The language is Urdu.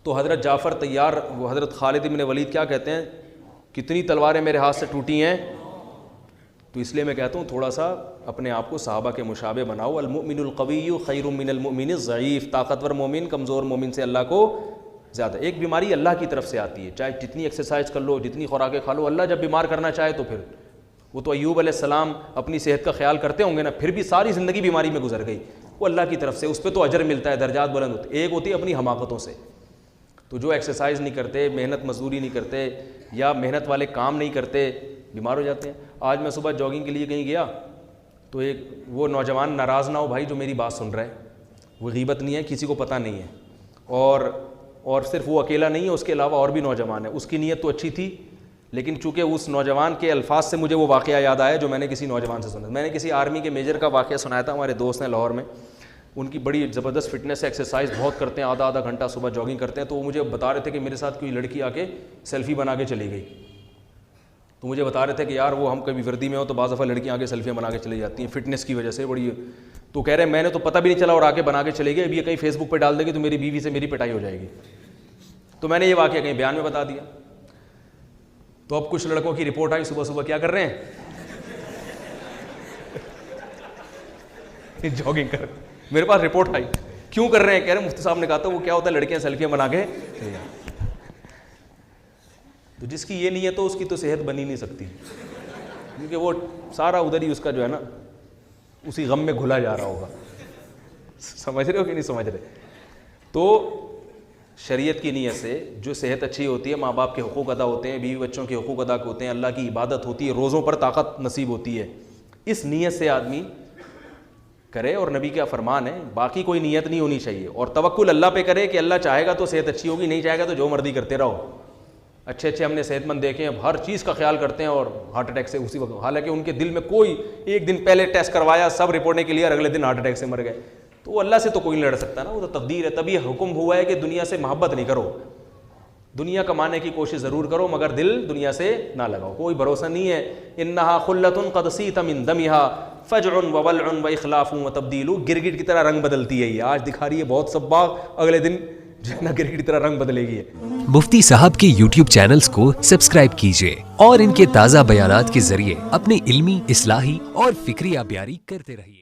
تو حضرت جعفر طیار وہ حضرت خالد بن ولید کیا کہتے ہیں, کتنی تلواریں میرے ہاتھ سے ٹوٹی ہیں. تو اس لیے میں کہتا ہوں تھوڑا سا اپنے آپ کو صحابہ کے مشابہ بناؤ. المؤمن القوی خیر من المؤمن الضعیف, طاقتور مومن کمزور مومن سے اللہ کو زیادہ. ایک بیماری اللہ کی طرف سے آتی ہے, چاہے جتنی ایکسرسائز کر لو, جتنی خوراکیں کھا لو, اللہ جب بیمار کرنا چاہے تو پھر وہ تو ایوب علیہ السلام اپنی صحت کا خیال کرتے ہوں گے نا, پھر بھی ساری زندگی بیماری میں گزر گئی, وہ اللہ کی طرف سے, اس پہ تو اجر ملتا ہے, درجات بلند ہوتے. ایک ہوتی ہے اپنی حماقتوں سے. تو جو ایکسرسائز نہیں کرتے, محنت مزدوری نہیں کرتے, یا محنت والے کام نہیں کرتے, بیمار ہو جاتے ہیں. آج میں صبح جاگنگ کے لیے کہیں گیا تو ایک وہ نوجوان, ناراض نہ ہو بھائی جو میری بات سن رہا ہے, وہ غیبت نہیں ہے, کسی کو پتہ نہیں ہے, اور صرف وہ اکیلا نہیں ہے, اس کے علاوہ اور بھی نوجوان ہیں. اس کی نیت تو اچھی تھی, لیکن چونکہ اس نوجوان کے الفاظ سے مجھے وہ واقعہ یاد آیا جو میں نے کسی نوجوان سے سنا. میں نے کسی آرمی کے میجر کا واقعہ سنایا تھا, ہمارے دوست ہیں لاہور میں, ان کی بڑی زبردست فٹنس ہے, ایکسرسائز بہت کرتے ہیں, آدھا گھنٹہ صبح جاگنگ کرتے ہیں. تو وہ مجھے بتا رہے تھے کہ میرے ساتھ کوئی لڑکی آ کے سیلفی بنا کے چلی گئی. تو مجھے بتا رہے تھے کہ یار وہ ہم کبھی وردی میں ہو تو بعض دفعہ لڑکیاں آ کے سیلفیاں بنا کے چلی جاتی ہیں فٹنس کی وجہ سے بڑی. تو کہہ رہے ہیں میں نے تو پتہ بھی نہیں چلا اور آ کے بنا کے چلی گئی, ابھی یہ کہیں فیس بک پہ ڈال دے گی تو میری بیوی سے میری پٹائی ہو جائے گی. تو میں نے یہ واقعہ کہیں بیان میں بتا دیا. تو اب کچھ لڑکوں کی رپورٹ آئی, صبح صبح کیا کر رہے ہیں, جاگنگ کر. میرے پاس رپورٹ آئی, کیوں کر رہے ہیں, کہہ رہے ہیں مفتی صاحب نے کہا تھا وہ کیا ہوتا ہے لڑکیاں سیلفیاں بنا کے. تو جس کی یہ نیت ہو اس کی تو صحت بن ہی نہیں سکتی, کیونکہ وہ سارا ادھر ہی اس کا جو ہے نا اسی غم میں گھلا جا رہا ہوگا. سمجھ رہے ہو کہ نہیں سمجھ رہے. تو شریعت کی نیت سے جو صحت اچھی ہوتی ہے, ماں باپ کے حقوق ادا ہوتے ہیں, بیوی بچوں کے حقوق ادا ہوتے ہیں, اللہ کی عبادت ہوتی ہے, روزوں پر طاقت نصیب ہوتی ہے, اس نیت سے آدمی کرے. اور نبی کا فرمان ہے باقی کوئی نیت نہیں ہونی چاہیے, اور توکل اللہ پہ کرے کہ اللہ چاہے گا تو صحت اچھی ہوگی, نہیں چاہے گا تو جو مرضی کرتے رہو. اچھے ہم نے صحت مند دیکھے ہیں, ہر چیز کا خیال کرتے ہیں اور ہارٹ اٹیک سے اسی وقت, حالانکہ ان کے دل میں کوئی ایک دن پہلے ٹیسٹ کروایا, سب رپورٹیں کلیئر, اگلے دن ہارٹ اٹیک سے مر گئے. تو وہ اللہ سے تو کوئی نہیں لڑ سکتا نا, وہ تو تقدیر ہے. تبھی حکم ہوا ہے کہ دنیا سے محبت نہیں کرو, دنیا کمانے کی کوشش ضرور کرو مگر دل دنیا سے نہ لگاؤ, کوئی بھروسہ نہیں ہے. انہا خلۃ قد صیت من دمہا فجع وولع واخلاف وتبدیل, گرگٹ کی طرح رنگ بدلتی ہے. یہ آج دکھا رہی ہے بہت سباق, اگلے دن جنا گرگٹ کی طرح رنگ بدلے گی. مفتی صاحب کے یوٹیوب چینلز کو سبسکرائب کیجئے اور ان کے تازہ بیانات کے ذریعے اپنے علمی, اصلاحی اور فکری آبیاری کرتے رہیے.